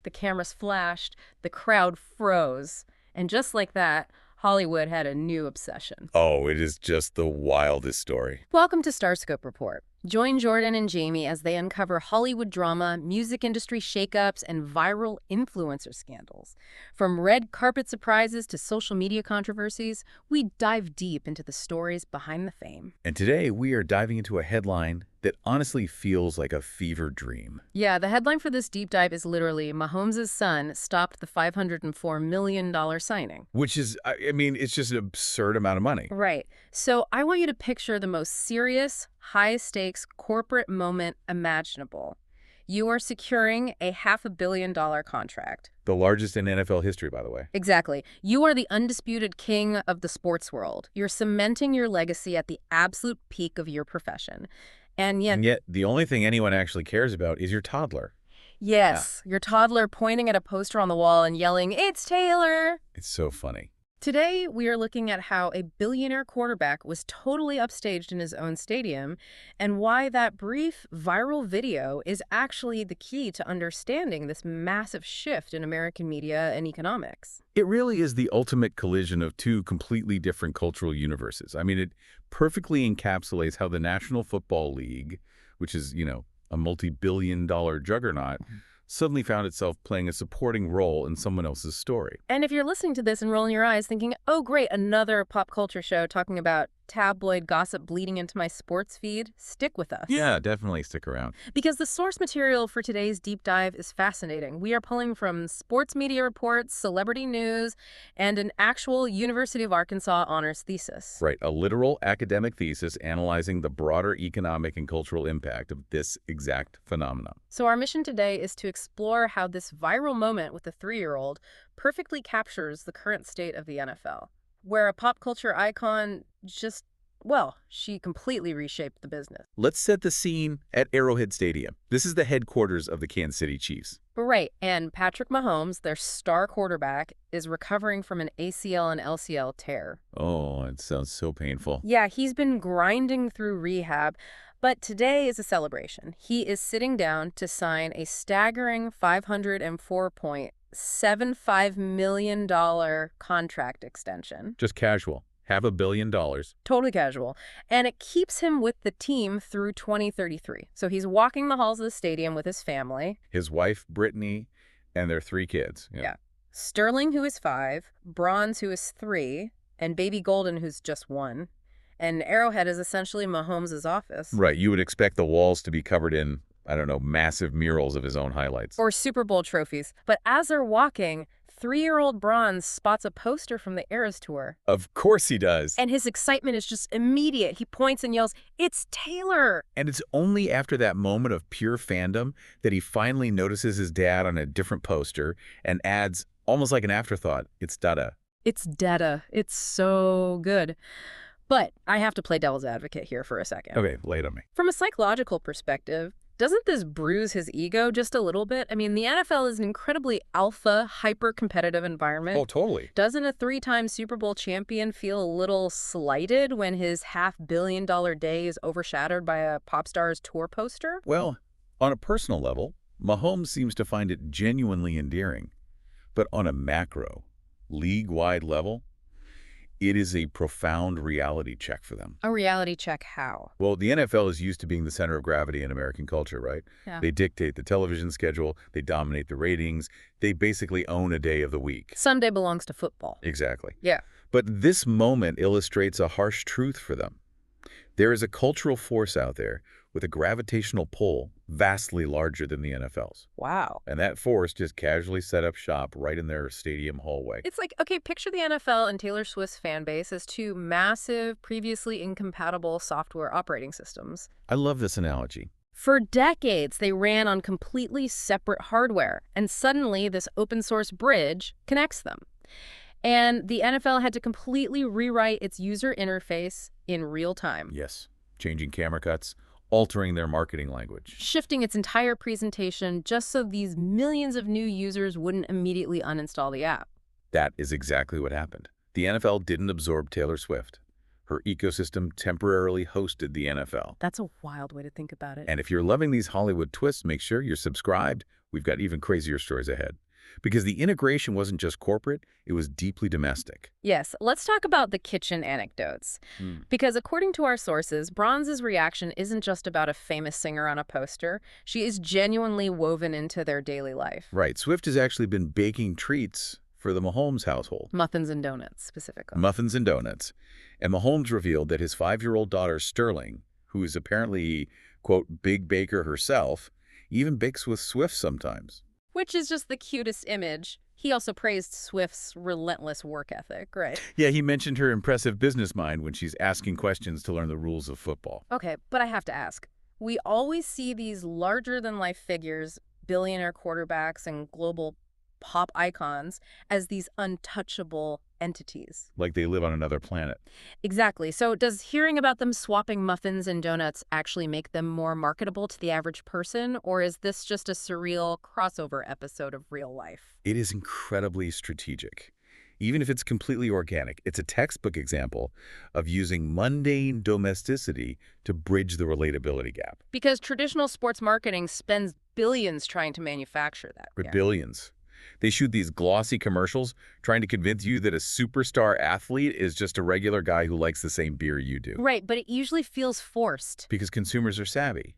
the cameras flashed, the crowd froze. And just like that, Hollywood had a new obsession. Oh, it is just the wildest story. Welcome to Starscope Report. Join Jordan and Jamie as they uncover Hollywood drama, music industry shakeups, and viral influencer scandals. From red carpet surprises to social media controversies, we dive deep into the stories behind the fame. And today we are diving into a headline that honestly feels like a fever dream. Yeah, the headline for this deep dive is literally Mahomes' son stopped the $504 million signing. Which is, I mean, it's just an absurd amount of money. Right. So I want you to picture the most serious, high-stakes corporate moment imaginable. You are securing a $500 million contract. The largest in NFL history, by the way. Exactly. You are the undisputed king of the sports world. You're cementing your legacy at the absolute peak of your profession. And yet the only thing anyone actually cares about is your toddler. Yes, your toddler pointing at a poster on the wall and yelling, "It's Taylor!" It's so funny. Today, we are looking at how a billionaire quarterback was totally upstaged in his own stadium and why that brief viral video is actually the key to understanding this massive shift in American media and economics. It really is the ultimate collision of two completely different cultural universes. I mean, it perfectly encapsulates how the National Football League, which is, a multi-billion-dollar juggernaut, suddenly found itself playing a supporting role in someone else's story. And if you're listening to this and rolling your eyes thinking, oh great, another pop culture show talking about tabloid gossip bleeding into my sports feed, stick with us. Yeah, definitely stick around. Because the source material for today's deep dive is fascinating. We are pulling from sports media reports, celebrity news, and an actual University of Arkansas honors thesis. Right, a literal academic thesis analyzing the broader economic and cultural impact of this exact phenomenon. So our mission today is to explore how this viral moment with the 3-year-old perfectly captures the current state of the NFL, where a pop culture icon she completely reshaped the business. Let's set the scene at Arrowhead Stadium. This is the headquarters of the Kansas City Chiefs. Right, and Patrick Mahomes, their star quarterback, is recovering from an ACL and LCL tear. Oh, it sounds so painful. Yeah, he's been grinding through rehab, but today is a celebration. He is sitting down to sign a staggering $504.75 million contract extension. Just casual. $500 million. Totally casual. And it keeps him with the team through 2033. So he's walking the halls of the stadium with his family. His wife, Brittany, and their 3 kids. Yeah. Sterling, who is 5, Bronze, who is 3, and baby Golden, who's just 1. And Arrowhead is essentially Mahomes' office. Right. You would expect the walls to be covered in, massive murals of his own highlights. Or Super Bowl trophies. But as they're walking, 3-year-old Bronze spots a poster from the Eras Tour. Of course he does. And his excitement is just immediate. He points and yells, "It's Taylor!" And it's only after that moment of pure fandom that he finally notices his dad on a different poster and adds, almost like an afterthought, "It's Dada." It's Dada. It's so good. But I have to play devil's advocate here for a second. Okay, lay it on me. From a psychological perspective, doesn't this bruise his ego just a little bit? I mean, the NFL is an incredibly alpha, hyper-competitive environment. Oh, totally. Doesn't a 3-time Super Bowl champion feel a little slighted when his $500 million day is overshadowed by a pop star's tour poster? Well, on a personal level, Mahomes seems to find it genuinely endearing. But on a macro, league-wide level, it is a profound reality check for them. A reality check how? Well, the NFL is used to being the center of gravity in American culture, right? Yeah. They dictate the television schedule, they dominate the ratings, they basically own a day of the week. Sunday belongs to football. Exactly. Yeah. But this moment illustrates a harsh truth for them. There is a cultural force out there with a gravitational pull vastly larger than the NFL's. Wow. And that force just casually set up shop right in their stadium hallway. It's like, okay, picture the NFL and Taylor Swift's fan base as 2 massive, previously incompatible software operating systems. I love this analogy. For decades, they ran on completely separate hardware, and suddenly this open source bridge connects them. And the NFL had to completely rewrite its user interface in real time. Yes, changing camera cuts, altering their marketing language. Shifting its entire presentation just so these millions of new users wouldn't immediately uninstall the app. That is exactly what happened. The NFL didn't absorb Taylor Swift, Her ecosystem temporarily hosted the NFL. That's a wild way to think about it. And if you're loving these Hollywood twists, make sure you're subscribed. We've got even crazier stories ahead. Because the integration wasn't just corporate, it was deeply domestic. Yes, let's talk about the kitchen anecdotes. Because according to our sources, Bronze's reaction isn't just about a famous singer on a poster. She is genuinely woven into their daily life. Right. Swift has actually been baking treats for the Mahomes household. Muffins and donuts, specifically. Muffins and donuts. And Mahomes revealed that his 5-year-old daughter, Sterling, who is apparently, quote, big baker herself, even bakes with Swift sometimes. Which is just the cutest image. He also praised Swift's relentless work ethic, right? Yeah, he mentioned her impressive business mind when she's asking questions to learn the rules of football. Okay, but I have to ask. We always see these larger-than-life figures, billionaire quarterbacks and global pop icons, as these untouchable entities. Like they live on another planet. Exactly. So does hearing about them swapping muffins and donuts actually make them more marketable to the average person, or is this just a surreal crossover episode of real life? It is incredibly strategic. Even if it's completely organic, it's a textbook example of using mundane domesticity to bridge the relatability gap. Because traditional sports marketing spends billions trying to manufacture that. For billions. They shoot these glossy commercials trying to convince you that a superstar athlete is just a regular guy who likes the same beer you do. Right, but it usually feels forced. Because consumers are savvy.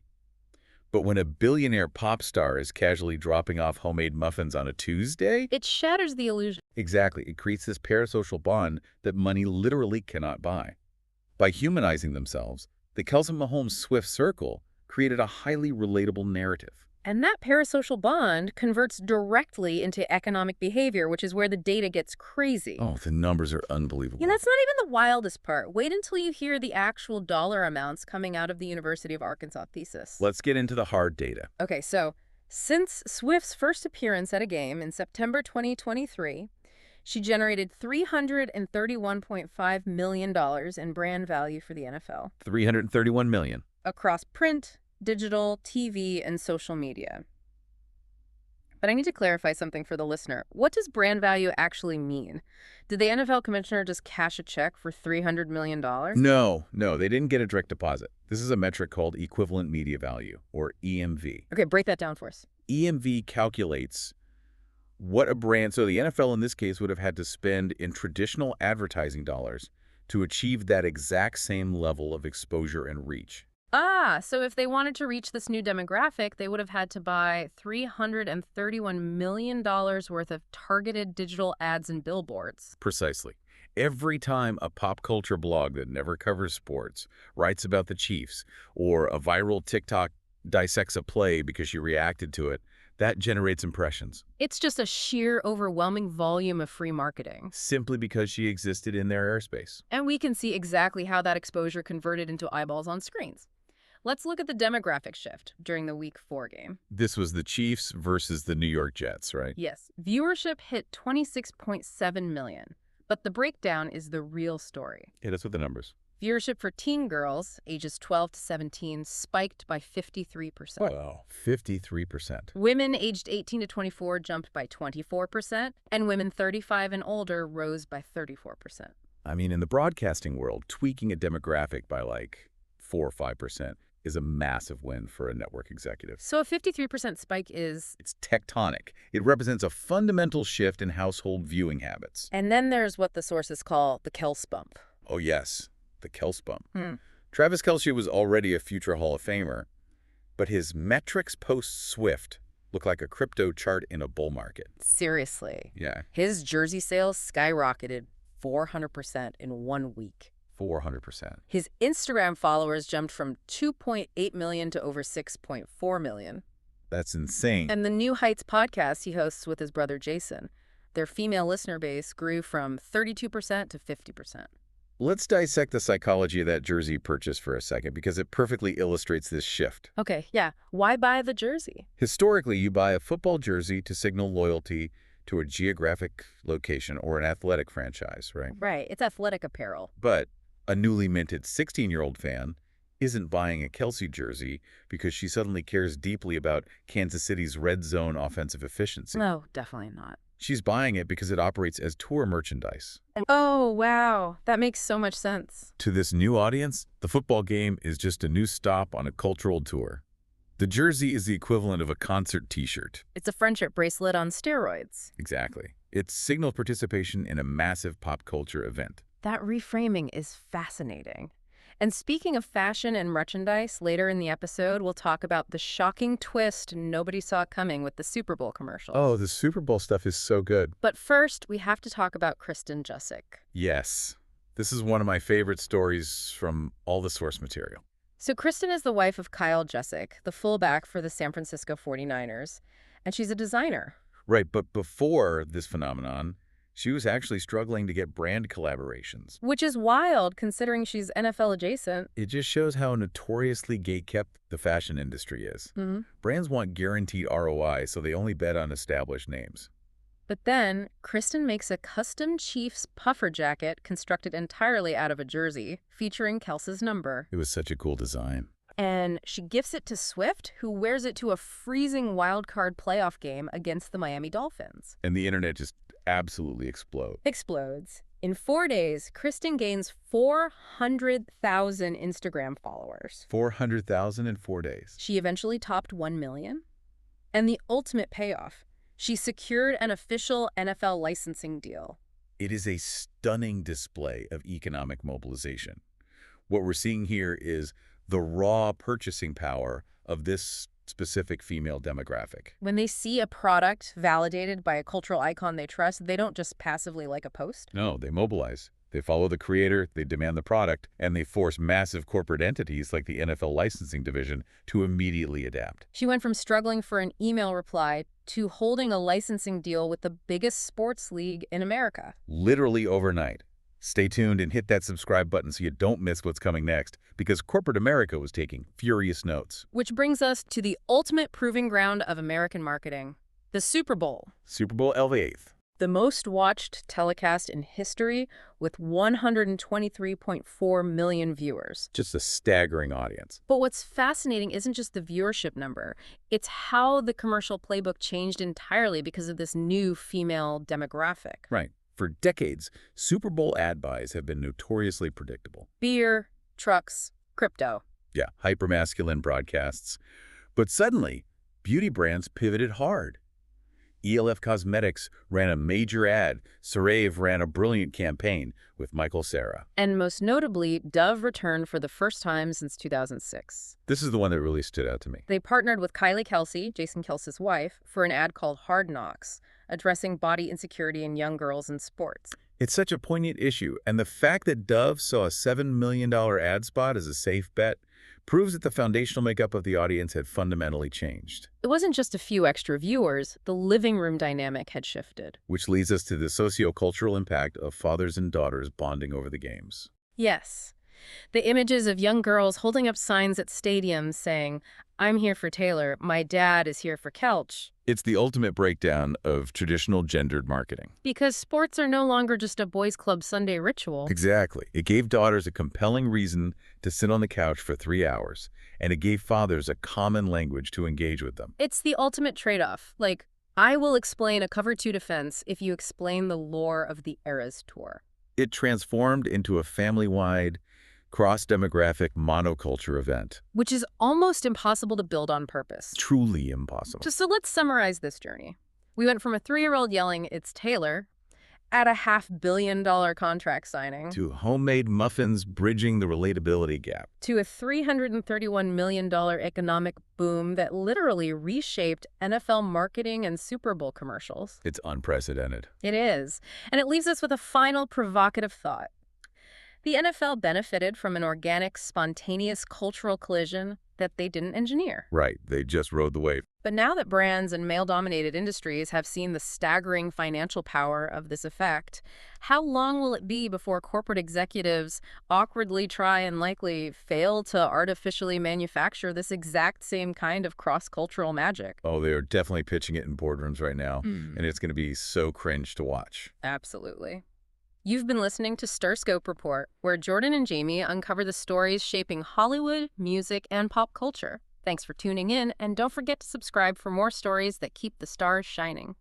But when a billionaire pop star is casually dropping off homemade muffins on a Tuesday... It shatters the illusion. Exactly. It creates this parasocial bond that money literally cannot buy. By humanizing themselves, the Kelsey Mahomes Swift circle created a highly relatable narrative. And that parasocial bond converts directly into economic behavior, which is where the data gets crazy. Oh, the numbers are unbelievable. Yeah, that's not even the wildest part. Wait until you hear the actual dollar amounts coming out of the University of Arkansas thesis. Let's get into the hard data. Okay, so since Swift's first appearance at a game in September 2023, she generated $331.5 million in brand value for the NFL. $331 million. Across print, digital, TV, and social media. But I need to clarify something for the listener. What does brand value actually mean? Did the NFL commissioner just cash a check for $300 million? No, they didn't get a direct deposit. This is a metric called equivalent media value, or EMV. Okay, break that down for us. EMV calculates what a brand, so the NFL in this case would have had to spend in traditional advertising dollars to achieve that exact same level of exposure and reach. So if they wanted to reach this new demographic, they would have had to buy $331 million worth of targeted digital ads and billboards. Precisely. Every time a pop culture blog that never covers sports writes about the Chiefs, or a viral TikTok dissects a play because she reacted to it, that generates impressions. It's just a sheer, overwhelming volume of free marketing. Simply because she existed in their airspace. And we can see exactly how that exposure converted into eyeballs on screens. Let's look at the demographic shift during the Week 4 game. This was the Chiefs versus the New York Jets, right? Yes. Viewership hit 26.7 million. But the breakdown is the real story. Hit us with the numbers. Viewership for teen girls, ages 12 to 17, spiked by 53%. Wow, 53%. Women aged 18 to 24 jumped by 24%, and women 35 and older rose by 34%. I mean, in the broadcasting world, tweaking a demographic by like 4 or 5% is a massive win for a network executive. So a 53% spike is... It's tectonic. It represents a fundamental shift in household viewing habits. And then there's what the sources call the Kels bump. Oh, yes, the Kels bump. Travis Kelce was already a future Hall of Famer, but his metrics post-Swift look like a crypto chart in a bull market. Seriously. Yeah. His jersey sales skyrocketed 400% in 1 week. 400%. His Instagram followers jumped from 2.8 million to over 6.4 million. That's insane. And the New Heights podcast he hosts with his brother Jason, their female listener base grew from 32% to 50%. Let's dissect the psychology of that jersey purchase for a second, because it perfectly illustrates this shift. Okay, yeah. Why buy the jersey? Historically, you buy a football jersey to signal loyalty to a geographic location or an athletic franchise, right? Right. It's athletic apparel. But a newly minted 16-year-old fan isn't buying a Kelce jersey because she suddenly cares deeply about Kansas City's red zone offensive efficiency. No, definitely not. She's buying it because it operates as tour merchandise. Oh, wow. That makes so much sense. To this new audience, the football game is just a new stop on a cultural tour. The jersey is the equivalent of a concert T-shirt. It's a friendship bracelet on steroids. Exactly. It signals participation in a massive pop culture event. That reframing is fascinating. And speaking of fashion and merchandise, later in the episode, we'll talk about the shocking twist nobody saw coming with the Super Bowl commercials. Oh, the Super Bowl stuff is so good. But first, we have to talk about Kristen Jussick. Yes. This is one of my favorite stories from all the source material. So Kristen is the wife of Kyle Jussick, the fullback for the San Francisco 49ers, and she's a designer. Right, but before this phenomenon, she was actually struggling to get brand collaborations. Which is wild, considering she's NFL adjacent. It just shows how notoriously gatekept the fashion industry is. Brands want guaranteed ROI, so they only bet on established names. But then, Kristen makes a custom Chiefs puffer jacket constructed entirely out of a jersey, featuring Kelce's number. It was such a cool design. And she gifts it to Swift, who wears it to a freezing wildcard playoff game against the Miami Dolphins. And the internet just absolutely Explodes. In 4 days, Kristen gains 400,000 Instagram followers. 400,000 in 4 days. She eventually topped 1 million. And the ultimate payoff, she secured an official NFL licensing deal. It is a stunning display of economic mobilization. What we're seeing here is the raw purchasing power of this specific female demographic. When they see a product validated by a cultural icon they trust, they don't just passively like a post. No, they mobilize. They follow the creator, they demand the product, and they force massive corporate entities like the NFL licensing division to immediately adapt. She went from struggling for an email reply to holding a licensing deal with the biggest sports league in America. Literally overnight. Stay tuned and hit that subscribe button so you don't miss what's coming next, because corporate America was taking furious notes. Which brings us to the ultimate proving ground of American marketing, the Super Bowl. Super Bowl LV8th. The most watched telecast in history with 123.4 million viewers. Just a staggering audience. But what's fascinating isn't just the viewership number. It's how the commercial playbook changed entirely because of this new female demographic. Right. For decades, Super Bowl ad buys have been notoriously predictable. Beer, trucks, crypto. Yeah, hypermasculine broadcasts. But suddenly, beauty brands pivoted hard. ELF Cosmetics ran a major ad. CeraVe ran a brilliant campaign with Michael Cera. And most notably, Dove returned for the first time since 2006. This is the one that really stood out to me. They partnered with Kylie Kelsey, Jason Kelce's wife, for an ad called Hard Knocks, addressing body insecurity in young girls in sports. It's such a poignant issue, and the fact that Dove saw a $7 million ad spot as a safe bet proves that the foundational makeup of the audience had fundamentally changed. It wasn't just a few extra viewers, the living room dynamic had shifted. Which leads us to the socio-cultural impact of fathers and daughters bonding over the games. Yes. The images of young girls holding up signs at stadiums saying, "I'm here for Taylor, my dad is here for Kelch." It's the ultimate breakdown of traditional gendered marketing. Because sports are no longer just a boys' club Sunday ritual. Exactly. It gave daughters a compelling reason to sit on the couch for 3 hours, and it gave fathers a common language to engage with them. It's the ultimate trade-off. Like, I will explain a Cover 2 defense if you explain the lore of the Eras Tour. It transformed into a family-wide, cross-demographic monoculture event. Which is almost impossible to build on purpose. Truly impossible. So let's summarize this journey. We went from a 3-year-old yelling, "It's Taylor," at a $500 million contract signing, to homemade muffins bridging the relatability gap. to a $331 million economic boom that literally reshaped NFL marketing and Super Bowl commercials. It's unprecedented. It is. And it leaves us with a final provocative thought. The NFL benefited from an organic, spontaneous cultural collision that they didn't engineer. Right, they just rode the wave. But now that brands and male-dominated industries have seen the staggering financial power of this effect, how long will it be before corporate executives awkwardly try and likely fail to artificially manufacture this exact same kind of cross-cultural magic? Oh, they are definitely pitching it in boardrooms right now, and it's going to be so cringe to watch. Absolutely. You've been listening to Stir-Scope Report, where Jordan and Jamie uncover the stories shaping Hollywood, music, and pop culture. Thanks for tuning in, and don't forget to subscribe for more stories that keep the stars shining.